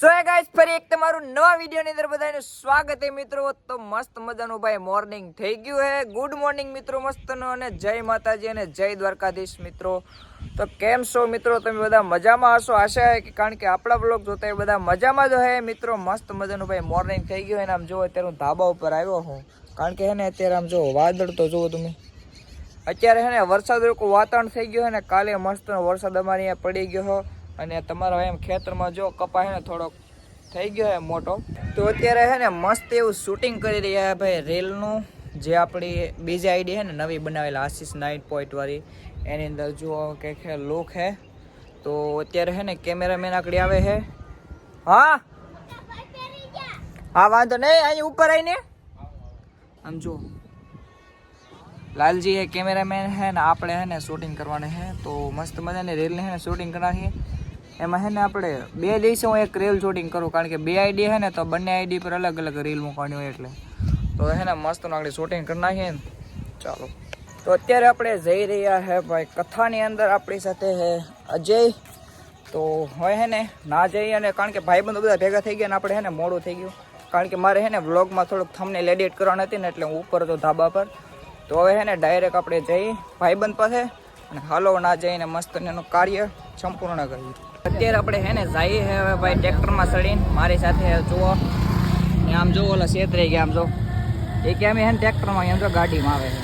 સો હે ગાઈસ ફરી એક તમારું નવા વિડિયો ની અંદર બધાનું સ્વાગત છે મિત્રો. તો મસ્ત મજાનું ભાઈ મોર્નિંગ થઈ ગયું હે. ગુડ મોર્નિંગ મિત્રો મસ્તનો અને જય માતાજી અને જય દ્વારકાધીશ મિત્રો. તો કેમ છો મિત્રો? તમે બધા મજામાં હશો આશા છે કે, કારણ કે આપણા બ્લોગ જોતા એ બધા મજામાં જ હે મિત્રો. મસ્ત મજાનું ભાઈ મોર્નિંગ થઈ ગયું અને આમ જો અત્યારે હું ધાબા ઉપર આવ્યો હું, કારણ કે હે ને અત્યારે આમ જો વાદળ તો જુઓ તમે, અત્યારે હે ને વરસાદ રૂપનું વાતાવરણ થઈ ગયું હે ને. કાલે મસ્ત વરસાદ અમારે અહીંયા પડી ગયો અને તમારા એમ ખેતરમાં જો કપા હે ને થોડોક થઈ ગયો હે મોટો. તો અત્યારે હે ને મસ્ત એવું શૂટિંગ કરી રહ્યા ભાઈ રીલનું, જે આપણી બીજી આઈડી હે ને નવી બનાવેલા આશીષ 9 વાળી, એની અંદર જો કંઈક હે લુક હે. તો અત્યારે હે ને કેમેરામેન આગળ આવે છે. હા હા વાંધો નહીં, અહીં ઉપર આવીને આમ જો લાલજી એ કેમેરામેન હે ને, આપણે હે ને શૂટિંગ કરવાની હે. તો મસ્ત મજાની રીલની હે ને શૂટિંગ કરવાની. એમાં હે ને આપણે 2 દિવસે હું એક રીલ શૂટિંગ કરું, કારણ કે 2 આઈડી હે ને તો બંને આઈડી પર અલગ અલગ રીલ મૂકવાની હોય એટલે. તો હે ને મસ્ત આગળ શૂટિંગ કરી નાખીએ ને. ચાલો તો અત્યારે આપણે જઈ રહ્યા હે ભાઈ કથાની અંદર. આપણી સાથે હે અજય. તો હવે હે ને ના જઈએ, અને કારણ કે ભાઈબંધો બધા ભેગા થઈ ગયા ને આપણે હે ને મોડું થઈ ગયું, કારણ કે મારે હે ને વ્લોગમાં થોડુંક થંબનેલ એડિટ કરવાની હતી ને, એટલે હું ઉપર હતો ધાબા પર. તો હવે હે ને ડાયરેક્ટ આપણે જઈ ભાઈબંધ પાસે અને હાલો ના જઈને મસ્ત એનું કાર્ય સંપૂર્ણ કરીએ. અત્યારે આપણે હે ને જઈએ હે હવે ભાઈ ટ્રેક્ટરમાં ચડીને. મારી સાથે જુઓ ને આમ જો ઓલા છેતરાઈ ગયા આમ જો, એ કે અમે હે ને ટ્રેક્ટરમાં એમ જો ગાડીમાં આવે છે.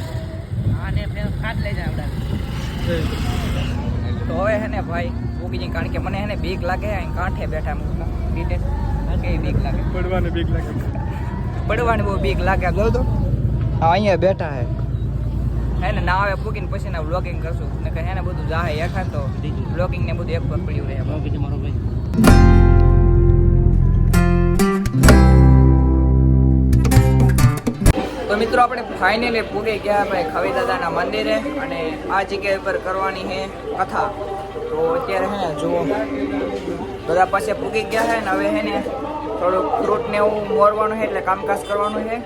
તો હવે હે ને ભાઈ ઉગી જઈએ, કારણ કે મને હે ને બીક લાગે. અહીં કાંઠે બેઠા બીક લાગે, પડવાની બીક લાગે, પડવાની બહુ બીક લાગે. જો તો અહીંયા બેઠા હે ને ના આવે પૂકીને પછી ના વ્લોગિંગ કરશું ને હે ને બધું જાહે એખાન, તો વ્લોગિંગ ને બધું એક પર પડ્યું રહે મારો ભાઈ. તો મિત્રો આપણે ફાઇનલી પૂગી ગયા ભાઈ ખવી દાદાના મંદિરે, અને આ જગ્યા પર કરવાની છે કથા. તો અત્યારે હે ને જુઓ બધા પાસે પૂગી ગયા છે ને હવે હે ને થોડુંક ફ્રૂટ ને એવું મોરવાનું છે, એટલે કામકાજ કરવાનું છે.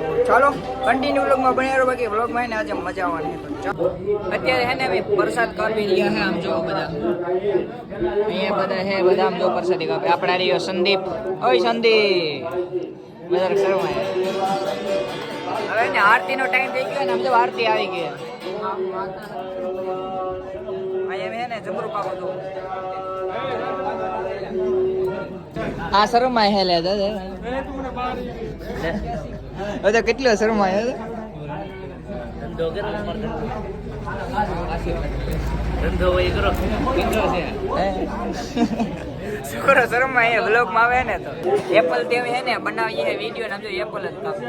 તો ચાલો કન્ટિન્યુ વ્લોગમાં બન્યા રહો, બાકી વ્લોગમાં હે ને આજે મજા આવવાની છે. તો અત્યારે હે ને ભાઈ પ્રસાદ કાપી રહ્યા છે. આમ જો બધા અહીંયા બધા હે, બધા આમ જો પ્રસાદી કાપે. આપણે આ રહ્યો સંદીપ. ઓય સંદીપ બધા શરમાય. હવે ને આરતીનો ટાઈમ થઈ ગયો ને, આમ જો આરતી આવી ગઈ. અહીંયા હે ને જબરું કાપો તો આ શરમાય હે લે દાદા. હવે કેટલો શરમાય છોકરો શરમાય વ્લોગમાં આવે ને. તો એપલ તેવી હે ને બનાવીએ વિડીયો ને, જો એપલ જ કાપે.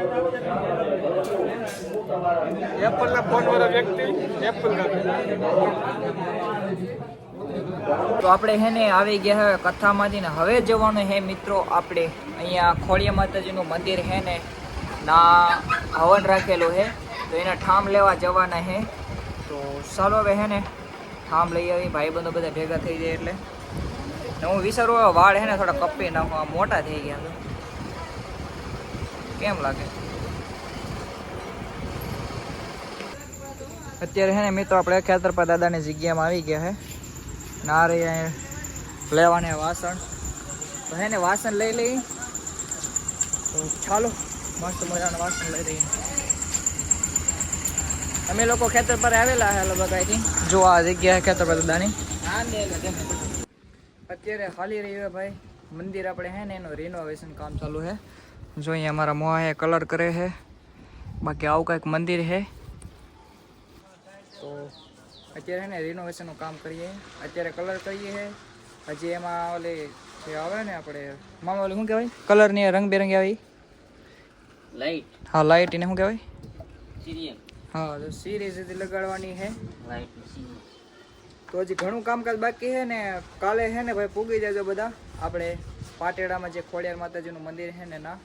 એપલ ના ફોન વાળા વ્યક્તિ એપલ કાપે. તો આપણે હે ને આવી ગયા હવે કથામાંથી ને હવે જવાનું હે મિત્રો આપણે અહીંયા ખોડિયા માતાજીનું મંદિર હે ને, ના હવન રાખેલું હે, તો એના ઠામ લેવા જવાના હે. તો ચાલો હવે હે ને ઠામ લઈ આવી, ભાઈબંધો બધા ભેગા થઈ જાય એટલે. હું વિચારું વાળ હે ને થોડા કપી નાખવા, મોટા થઈ ગયા. કેમ લાગે? અત્યારે હે ને મિત્રો આપણે ખેતરપા દાદાની જગ્યામાં આવી ગયા હે. ના રે લેવાને વાસણ, તો હે ને વાસણ લઈ લઈ. તો ચાલો મસ્ત મજાના વાસણ લઈ લઈએ. અમે લોકો ખેતર પર આવેલા હે લગભગ આઈ થિંક. જો આ જગ્યા ખેતર પર દાદાની અત્યારે ખાલી રહ્યું ભાઈ મંદિર. આપણે હે ને એનું રિનોવેશન કામ ચાલુ છે. જો અહીંયા અમારા મોહ હે કલર કરે છે, બાકી આવું કંઈક મંદિર છે. તો અત્યારે ને રિનોવેશનનું કામ કરીએ, અત્યારે કલર કરીએ છે. હજી એમાં ઓલી જે આવે ને આપણે મામા ઓલી શું કહેવાય કલરની રંગબેરંગી આવી લાઈટ. હા લાઈટ, એને શું કહેવાય? સિરિયલ. હા તો સિરીઝ લગાડવાની છે લાઈટ. તો હજી ઘણું કામકાજ બાકી છે ને. કાલે છે ને ભાઈ પૂગી જાજો બધા આપણે પાટેડામાં જે ખોડિયાર માતાજીનું મંદિર છે ને ના.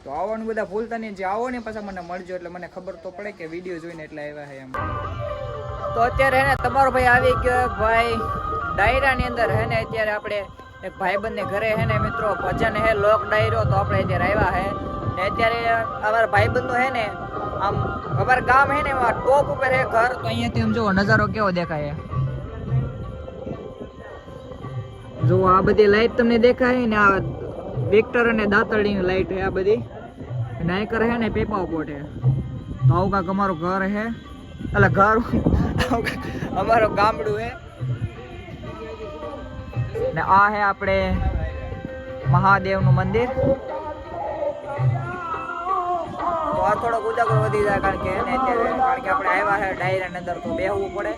તો આવવાનું બધા ભૂલતા નહીં, જે આવો ને પાછા મને મળજો, એટલે મને ખબર તો પડે કે વિડીયો જોઈને એટલે આવ્યા છે એમ. તો અત્યારે હે ને તમારો ભાઈ આવી ગયો ભાઈ ડાયરાની અંદર હે ને. અત્યારે આપણે એક ભાઈબંધને ઘરે હે ને મિત્રો ભજન હે લોક ડાયરો, તો આપણે અત્યારે આવ્યા હે ને. અત્યારે અમારા ભાઈબંધો હે ને આમ અમારા ગામ હે ને ટોપ ઉપર હે ઘર. તો અહીંયાથી આમ જો નજારો કેવો દેખાય. જો આ બધી લાઈટ તમને દેખાય ને, આ વિક્ટર અને દાતરડીની લાઈટ છે આ બધી. અને અહીં કરે છે ને પેપા પોટ છે. તો આવું કાંક અમારું ઘર છે, એટલે ઘર અમારું ગામડું છે. ને આ છે આપણે મહાદેવનું મંદિર. તો આ થોડોક ઉજાગરો વધી જાય કારણ કે આપણે આવ્યા છે ડાયરાની અંદર તો બેહવું પડે.